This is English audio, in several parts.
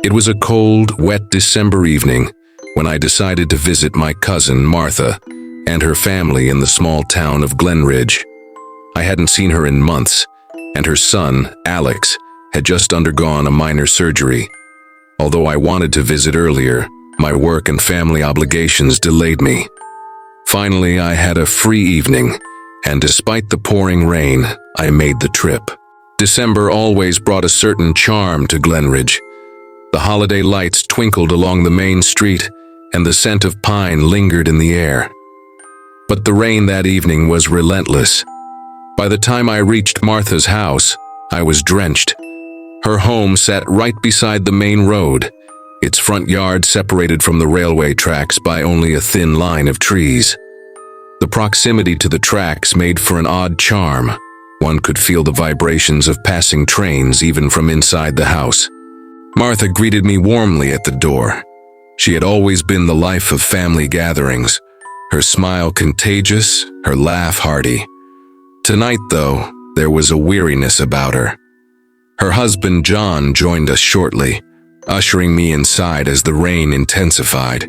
It was a cold, wet December evening when I decided to visit my cousin Martha and her family in the small town of Glenridge. I hadn't seen her in months, and her son, Alex, had just undergone a minor surgery. Although I wanted to visit earlier, my work and family obligations delayed me. Finally, I had a free evening, and despite the pouring rain, I made the trip. December always brought a certain charm to Glenridge. The holiday lights twinkled along the main street, and the scent of pine lingered in the air. But the rain that evening was relentless. By the time I reached Martha's house, I was drenched. Her home sat right beside the main road, its front yard separated from the railway tracks by only a thin line of trees. The proximity to the tracks made for an odd charm. One could feel the vibrations of passing trains even from inside the house. Martha greeted me warmly at the door. She had always been the life of family gatherings, her smile contagious, her laugh hearty. Tonight, though, there was a weariness about her. Her husband John joined us shortly, ushering me inside as the rain intensified.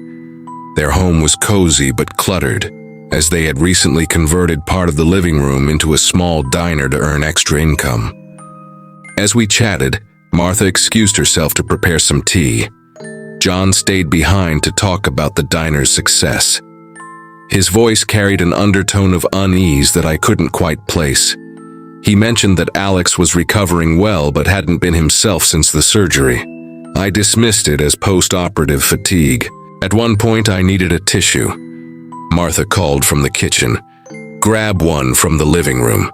Their home was cozy but cluttered, as they had recently converted part of the living room into a small diner to earn extra income. As we chatted, Martha excused herself to prepare some tea. John stayed behind to talk about the diner's success. His voice carried an undertone of unease that I couldn't quite place. He mentioned that Alex was recovering well but hadn't been himself since the surgery. I dismissed it as post-operative fatigue. At one point, I needed a tissue. Martha called from the kitchen. "Grab one from the living room."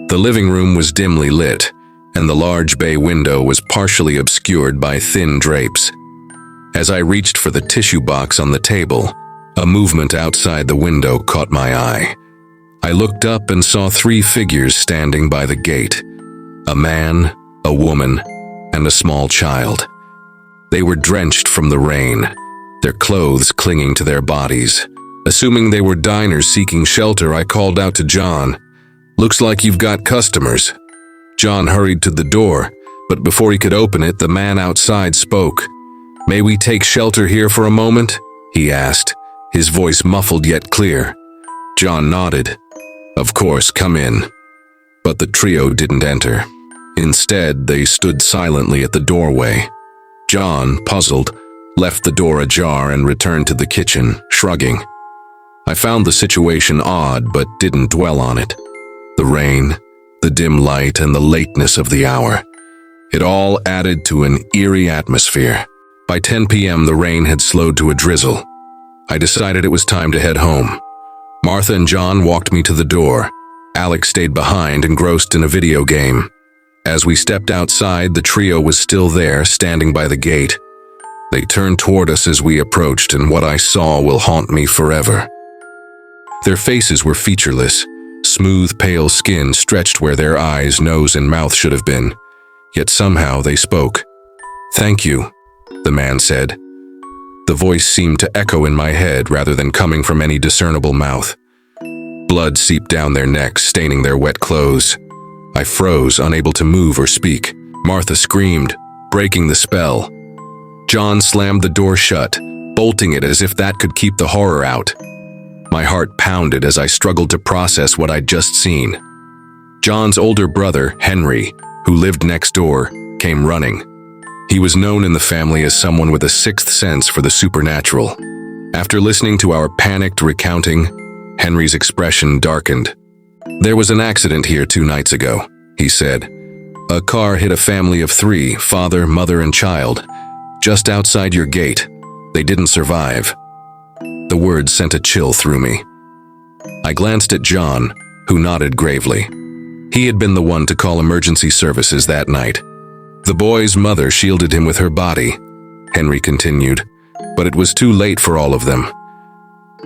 The living room was dimly lit, and the large bay window was partially obscured by thin drapes. As I reached for the tissue box on the table, a movement outside the window caught my eye. I looked up and saw three figures standing by the gate: a man, a woman, and a small child. They were drenched from the rain, their clothes clinging to their bodies. Assuming they were diners seeking shelter, I called out to John, "Looks like you've got customers." John hurried to the door, but before he could open it, the man outside spoke. "May we take shelter here for a moment?" he asked, his voice muffled yet clear. John nodded. "Of course, come in." But the trio didn't enter. Instead, they stood silently at the doorway. John, puzzled, left the door ajar and returned to the kitchen, shrugging. I found the situation odd, but didn't dwell on it. The rain, the dim light, and the lateness of the hour. It all added to an eerie atmosphere. By 10 p.m., the rain had slowed to a drizzle. I decided it was time to head home. Martha and John walked me to the door. Alex stayed behind, engrossed in a video game. As we stepped outside, the trio was still there, standing by the gate. They turned toward us as we approached, and what I saw will haunt me forever. Their faces were featureless, smooth, pale skin stretched where their eyes, nose, and mouth should have been. Yet somehow they spoke. "Thank you," the man said. The voice seemed to echo in my head rather than coming from any discernible mouth. Blood seeped down their necks, staining their wet clothes. I froze, unable to move or speak. Martha screamed, breaking the spell. John slammed the door shut, bolting it as if that could keep the horror out. My heart pounded as I struggled to process what I'd just seen. John's older brother, Henry, who lived next door, came running. He was known in the family as someone with a sixth sense for the supernatural. After listening to our panicked recounting, Henry's expression darkened. "There was an accident here 2 nights ago," he said. "A car hit a family of 3, father, mother, and child, just outside your gate. They didn't survive." The words sent a chill through me. I glanced at John, who nodded gravely. He had been the one to call emergency services that night. "The boy's mother shielded him with her body," Henry continued, "but it was too late for all of them."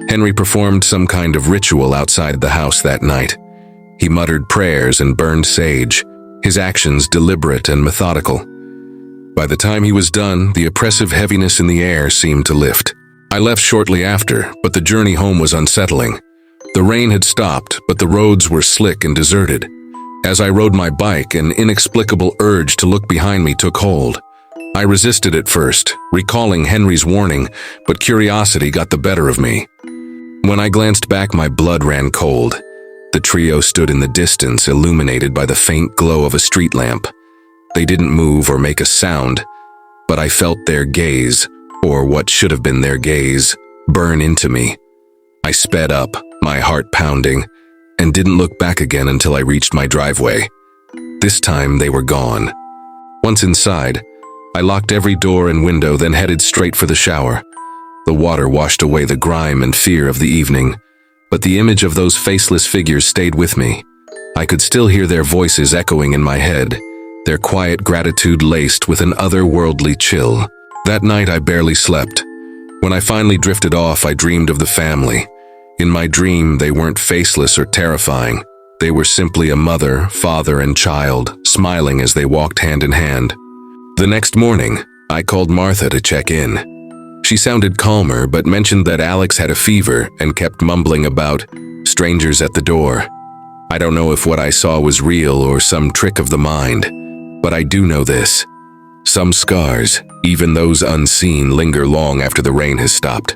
Henry performed some kind of ritual outside the house that night. He muttered prayers and burned sage, his actions deliberate and methodical. By the time he was done, the oppressive heaviness in the air seemed to lift. I left shortly after, but the journey home was unsettling. The rain had stopped, but the roads were slick and deserted. As I rode my bike, an inexplicable urge to look behind me took hold. I resisted at first, recalling Henry's warning, but curiosity got the better of me. When I glanced back, my blood ran cold. The trio stood in the distance, illuminated by the faint glow of a street lamp. They didn't move or make a sound, but I felt their gaze, or what should have been their gaze, burn into me. I sped up, my heart pounding, and didn't look back again until I reached my driveway. This time they were gone. Once inside, I locked every door and window, then headed straight for the shower. The water washed away the grime and fear of the evening, but the image of those faceless figures stayed with me. I could still hear their voices echoing in my head, their quiet gratitude laced with an otherworldly chill. That night I barely slept. When I finally drifted off, I dreamed of the family. In my dream, they weren't faceless or terrifying. They were simply a mother, father, and child, smiling as they walked hand in hand. The next morning, I called Martha to check in. She sounded calmer, but mentioned that Alex had a fever and kept mumbling about strangers at the door. I don't know if what I saw was real or some trick of the mind, but I do know this. Some scars, even those unseen, linger long after the rain has stopped.